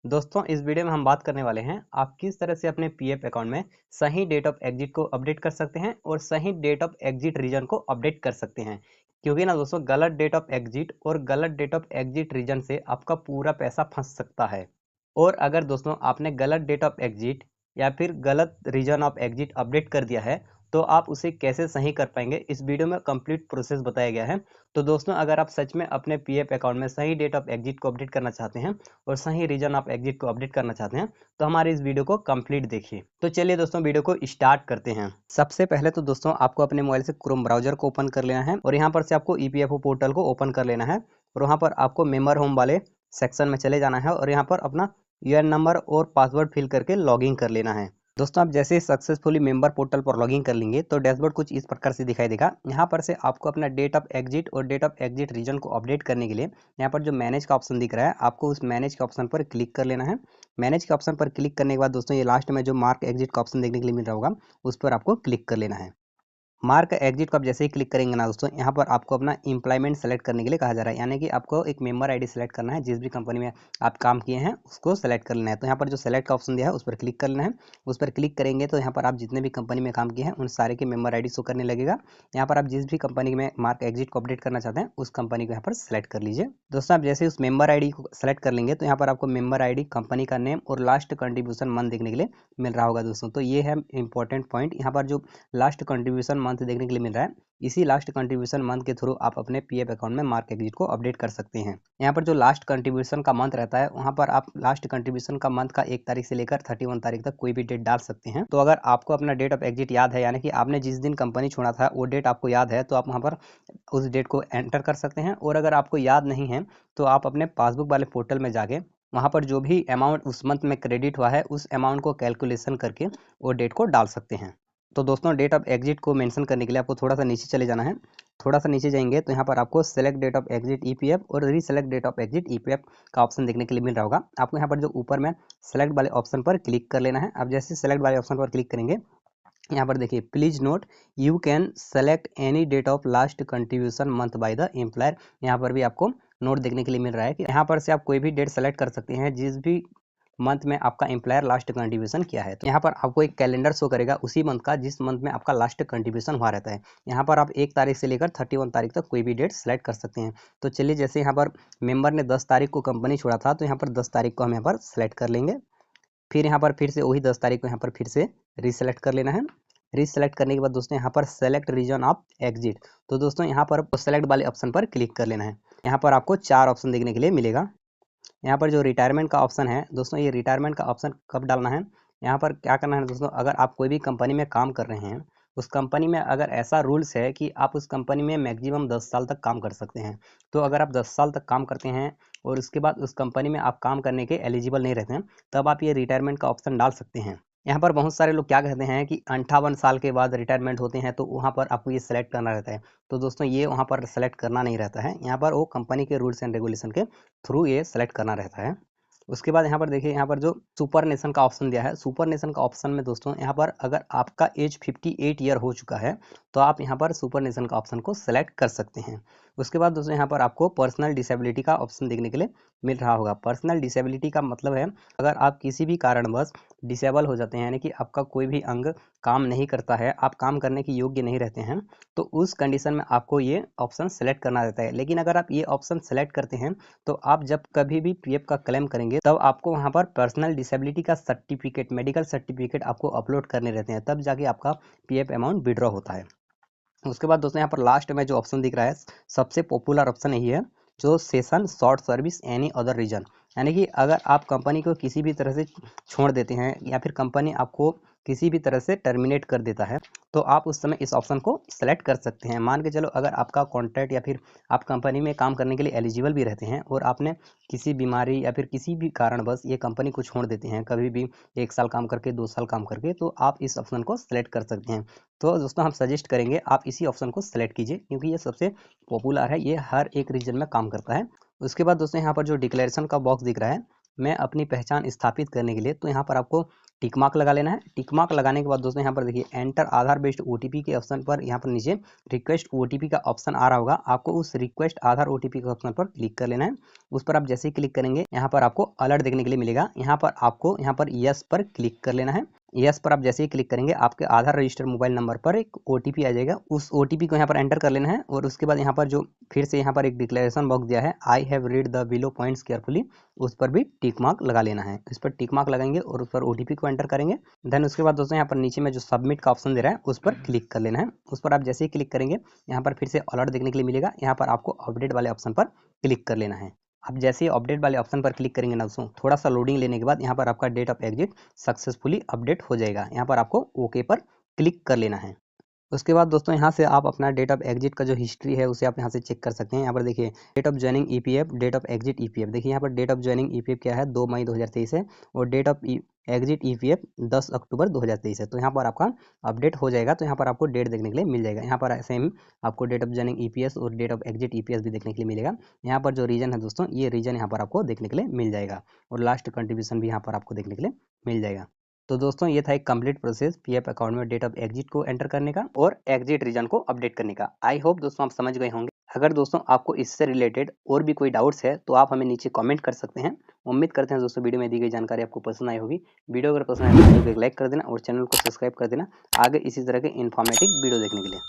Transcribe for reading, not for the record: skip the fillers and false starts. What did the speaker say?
दोस्तों इस वीडियो में हम बात करने वाले हैं आप किस तरह से अपने पीएफ अकाउंट में सही डेट ऑफ एग्जिट को अपडेट कर सकते हैं और सही डेट ऑफ एग्जिट रीजन को अपडेट कर सकते हैं। क्योंकि ना दोस्तों गलत डेट ऑफ एग्जिट और गलत डेट ऑफ एग्जिट रीजन से आपका पूरा पैसा फंस सकता है। और अगर दोस्तों आपने गलत डेट ऑफ एग्जिट या फिर गलत रीजन ऑफ एग्जिट अपडेट कर दिया है तो आप उसे कैसे सही कर पाएंगे, इस वीडियो में कंप्लीट प्रोसेस बताया गया है। तो दोस्तों अगर आप सच में अपने पीएफ अकाउंट में सही डेट ऑफ एग्जिट को अपडेट करना चाहते हैं और सही रीजन ऑफ एग्जिट को अपडेट करना चाहते हैं तो हमारे इस वीडियो को कंप्लीट देखिए। तो चलिए दोस्तों वीडियो को स्टार्ट करते हैं। सबसे पहले तो दोस्तों आपको अपने मोबाइल से क्रोम ब्राउजर को ओपन कर लेना है और यहाँ पर से आपको ईपीएफओ पोर्टल को ओपन कर लेना है और वहाँ पर आपको मेंबर होम वाले सेक्शन में चले जाना है और यहाँ पर अपना यूएन नंबर और पासवर्ड फिल करके लॉगिन कर लेना है। दोस्तों आप जैसे सक्सेसफुली मेंबर पोर्टल पर लॉगिन कर लेंगे तो डैशबोर्ड कुछ इस प्रकार से दिखाई देगा। यहाँ पर से आपको अपना डेट ऑफ एग्जिट और डेट ऑफ एग्जिट रीजन को अपडेट करने के लिए यहाँ पर जो मैनेज का ऑप्शन दिख रहा है आपको उस मैनेज के ऑप्शन पर क्लिक कर लेना है। मैनेज के ऑप्शन पर क्लिक करने के बाद दोस्तों ये लास्ट में जो मार्क एग्जिट का ऑप्शन देखने के लिए मिल रहा होगा उस पर आपको क्लिक कर लेना है। मार्क एग्जिट को आप जैसे ही क्लिक करेंगे ना दोस्तों यहाँ पर आपको अपना एम्प्लॉयमेंट सेलेक्ट करने के लिए कहा जा रहा है, यानी कि आपको एक मेंबर आईडी सेलेक्ट करना है। जिस भी कंपनी में आप काम किए हैं उसको सेलेक्ट कर लेना है। तो यहाँ पर जो सेलेक्ट का ऑप्शन दिया है उस पर क्लिक कर लेना है। उस पर क्लिक करेंगे तो यहाँ पर आप जितने भी कंपनी में काम किए हैं उन सारे के मेंबर आईडी शो करने लगेगा। यहाँ पर आप जिस भी कंपनी में मार्क एग्जिट को अपडेट करना चाहते हैं उस कंपनी को यहाँ पर सेलेक्ट कर लीजिए। दोस्तों आप जैसे उस मेंबर आईडी को सेलेक्ट कर लेंगे तो यहाँ पर आपको मेंबर आईडी, कंपनी का नेम और लास्ट कंट्रीब्यूशन मंथ देखने के लिए मिल रहा होगा। दोस्तों तो ये है इंपॉर्टेंट पॉइंट। यहाँ पर जो लास्ट कंट्रीब्यूशन मंथ देखने के लिए मिल रहा है इसी लास्ट कंट्रीब्यूशन मंथ के थ्रू आप अपने पीएफ अकाउंट में मार्क एग्जिट को अपडेट कर सकते हैं। यहाँ पर जो लास्ट कंट्रीब्यूशन का मंथ रहता है वहाँ पर आप लास्ट कंट्रीब्यूशन का मंथ का 1 तारीख से लेकर 31 तारीख तक कोई भी डेट डाल सकते हैं। तो अगर आपको अपना डेट ऑफ एग्जिट याद है, यानी कि आपने जिस दिन कंपनी छोड़ा था वो डेट आपको याद है, तो आप वहाँ पर उस डेट को एंटर कर सकते हैं। और अगर आपको याद नहीं है तो आप अपने पासबुक वाले पोर्टल में जाके वहाँ पर जो भी अमाउंट उस मंथ में क्रेडिट हुआ है उस अमाउंट को कैलकुलेशन करके वो डेट को डाल सकते हैं। तो दोस्तों डेट ऑफ एग्जिट को मेंशन करने के लिए आपको थोड़ा सा नीचे चले जाना है। थोड़ा सा नीचे जाएंगे तो यहाँ पर आपको select date of exit EPF और reselect date of exit EPF का ऑप्शन देखने के लिए मिल रहा होगा। आपको यहाँ पर जो ऊपर में सेलेक्ट वाले ऑप्शन पर क्लिक कर लेना है। आप जैसे सेलेक्ट वाले ऑप्शन पर क्लिक करेंगे यहाँ पर देखिए please note you can select any date of last contribution month by the employer. यहाँ पर भी आपको नोट देखने के लिए मिल रहा है कि यहाँ पर से आप कोई भी डेट सेलेक्ट कर सकते हैं जिस भी मंथ में आपका एम्प्लॉयर लास्ट कंट्रीब्यूशन किया है। तो यहाँ पर आपको एक कैलेंडर शो करेगा उसी मंथ का जिस मंथ में आपका लास्ट कंट्रीब्यूशन हुआ रहता है। यहाँ पर आप 1 तारीख से लेकर 31 तारीख तक कोई भी डेट सेलेक्ट कर सकते हैं। तो चलिए जैसे यहाँ पर मेंबर ने 10 तारीख को कंपनी छोड़ा था तो यहाँ पर 10 तारीख को हम यहाँ पर सेलेक्ट कर लेंगे। फिर यहाँ पर फिर से वही 10 तारीख को यहाँ पर फिर से रीसेलेक्ट कर लेना है। रीसेलेक्ट करने के बाद दोस्तों यहाँ पर सेलेक्ट रीजन ऑफ एग्जिट, तो दोस्तों यहाँ पर सेलेक्ट वाले ऑप्शन पर क्लिक कर लेना है। यहाँ पर आपको 4 ऑप्शन देखने के लिए मिलेगा। यहाँ पर जो रिटायरमेंट का ऑप्शन है दोस्तों, ये रिटायरमेंट का ऑप्शन कब डालना है, यहाँ पर क्या करना है दोस्तों, अगर आप कोई भी कंपनी में काम कर रहे हैं उस कंपनी में अगर ऐसा रूल्स है कि आप उस कंपनी में मैक्सिमम 10 साल तक काम कर सकते हैं, तो अगर आप 10 साल तक काम करते हैं और उसके बाद उस कंपनी में आप काम करने के एलिजिबल नहीं रहते हैं तब आप ये रिटायरमेंट का ऑप्शन डाल सकते हैं। यहाँ पर बहुत सारे लोग क्या कहते हैं कि 58 साल के बाद रिटायरमेंट होते हैं तो वहाँ पर आपको ये सेलेक्ट करना रहता है। तो दोस्तों ये वहाँ पर सेलेक्ट करना नहीं रहता है, यहाँ पर वो कंपनी के रूल्स एंड रेगुलेशन के थ्रू ये सेलेक्ट करना रहता है। उसके बाद यहाँ पर देखिए यहाँ पर जो सुपर नेशन का ऑप्शन दिया है, सुपर नेशन का ऑप्शन में दोस्तों यहाँ पर अगर आपका एज 58 ईयर हो चुका है तो आप यहाँ पर सुपर नेशन का ऑप्शन को सेलेक्ट कर सकते हैं। उसके बाद दोस्तों यहाँ पर आपको पर्सनल डिसेबिलिटी का ऑप्शन देखने के लिए मिल रहा होगा। पर्सनल डिसेबिलिटी का मतलब है अगर आप किसी भी कारणवश डिसेबल हो जाते हैं, यानी कि आपका कोई भी अंग काम नहीं करता है, आप काम करने के योग्य नहीं रहते हैं, तो उस कंडीशन में आपको ये ऑप्शन सेलेक्ट करना रहता है। लेकिन अगर आप ये ऑप्शन सेलेक्ट करते हैं तो आप जब कभी भी पीएफ का क्लेम करेंगे तब आपको वहाँ पर पर्सनल डिसेबिलिटी का सर्टिफिकेट, मेडिकल सर्टिफिकेट आपको अपलोड करने रहते हैं, तब जाके आपका पीएफ अमाउंट विड्रॉ होता है। उसके बाद दोस्तों यहाँ पर लास्ट में जो ऑप्शन दिख रहा है सबसे पॉपुलर ऑप्शन यही है, जो cessation short service any other reason, यानी कि अगर आप कंपनी को किसी भी तरह से छोड़ देते हैं या फिर कंपनी आपको किसी भी तरह से टर्मिनेट कर देता है तो आप उस समय इस ऑप्शन को सेलेक्ट कर सकते हैं। मान के चलो अगर आपका कॉन्ट्रैक्ट या फिर आप कंपनी में काम करने के लिए एलिजिबल भी रहते हैं और आपने किसी बीमारी या फिर किसी भी कारणवश ये कंपनी को छोड़ देते हैं, कभी भी 1 साल काम करके 2 साल काम करके, तो आप इस ऑप्शन को सेलेक्ट कर सकते हैं। तो दोस्तों हम सजेस्ट करेंगे आप इसी ऑप्शन को सेलेक्ट कीजिए क्योंकि ये सबसे पॉपुलर है, ये हर एक रीजन में काम करता है। उसके बाद दोस्तों यहाँ पर जो डिक्लेरेशन का बॉक्स दिख रहा है में अपनी पहचान स्थापित करने के लिए तो यहाँ पर आपको टिक मार्क लगा लेना है। टिक मार्क लगाने के बाद दोस्तों यहाँ पर देखिए एंटर आधार बेस्ड ओटीपी के ऑप्शन पर यहाँ पर नीचे रिक्वेस्ट ओटीपी का ऑप्शन आ रहा होगा, आपको उस रिक्वेस्ट आधार ओटीपी के ऑप्शन पर क्लिक कर लेना है। उस पर आप जैसे ही क्लिक करेंगे यहाँ पर आपको अलर्ट देखने के लिए मिलेगा, यहाँ पर आपको यहाँ पर यस पर क्लिक कर लेना है। यस पर आप जैसे ही क्लिक करेंगे आपके आधार रजिस्टर्ड मोबाइल नंबर पर एक ओटीपी आ जाएगा, उस ओटीपी को यहाँ पर एंटर कर लेना है और उसके बाद यहाँ पर जो फिर से यहाँ पर एक डिक्लेरेशन बॉक्स दिया है I have read the below points carefully, उस पर भी टिक मार्क लगा लेना है। इस पर टिक मार्क लगाएंगे और उस पर ओटीपी को एंटर करेंगे। देन उसके बाद दोस्तों यहाँ पर नीचे में जो सबमिट का ऑप्शन दे रहा है उस पर क्लिक कर लेना है। उस पर आप जैसे ही क्लिक करेंगे यहाँ पर फिर से अलर्ट देखने के लिए मिलेगा, यहाँ पर आपको अपडेट वाले ऑप्शन पर क्लिक कर लेना है। आप जैसे ही अपडेट वाले ऑप्शन पर क्लिक करेंगे ना दोस्तों, थोड़ा सा लोडिंग लेने के बाद यहाँ पर आपका date of exit successfully update हो जाएगा। यहाँ पर आपको ओके पर क्लिक कर लेना है। उसके बाद दोस्तों यहाँ से आप अपना डेट ऑफ एग्जिट का जो हिस्ट्री है उसे आप यहाँ से चेक कर सकते हैं। यहाँ पर देखिए date of joining EPF, date of exit EPF, देखिए यहाँ पर डेट ऑफ ज्वाइनिंग ईपीएफ क्या है 2 मई 2023 है और डेट ऑफ एग्जिट ईपीएफ 10 अक्टूबर 2023 है। तो यहाँ पर आपका अपडेट हो जाएगा, तो यहाँ पर आपको डेट देखने के लिए मिल जाएगा। यहाँ पर सेम आपको डेट ऑफ ज्वाइनिंग ईपीएस और डेट ऑफ एग्जिट ईपीएस भी देखने के लिए मिलेगा। यहाँ पर जो रीजन है दोस्तों, ये रीजन यहाँ पर आपको देखने के लिए मिल जाएगा और लास्ट कंट्रीब्यूशन भी यहाँ पर आपको देखने के लिए मिल जाएगा। तो दोस्तों ये था एक कंप्लीट प्रोसेस पीएफ अकाउंट में डेट ऑफ एग्जिट को एंटर करने का और एग्जिट रीजन को अपडेट करने का। आई होप दोस्तों आप समझ गए होंगे। अगर दोस्तों आपको इससे रिलेटेड और भी कोई डाउट्स है तो आप हमें नीचे कमेंट कर सकते हैं। उम्मीद करते हैं दोस्तों वीडियो में दी गई जानकारी आपको पसंद आई होगी। वीडियो अगर पसंद आए तो वीडियो को एक लाइक कर देना और चैनल को सब्सक्राइब कर देना आगे इसी तरह के इन्फॉर्मेटिव वीडियो देखने के लिए।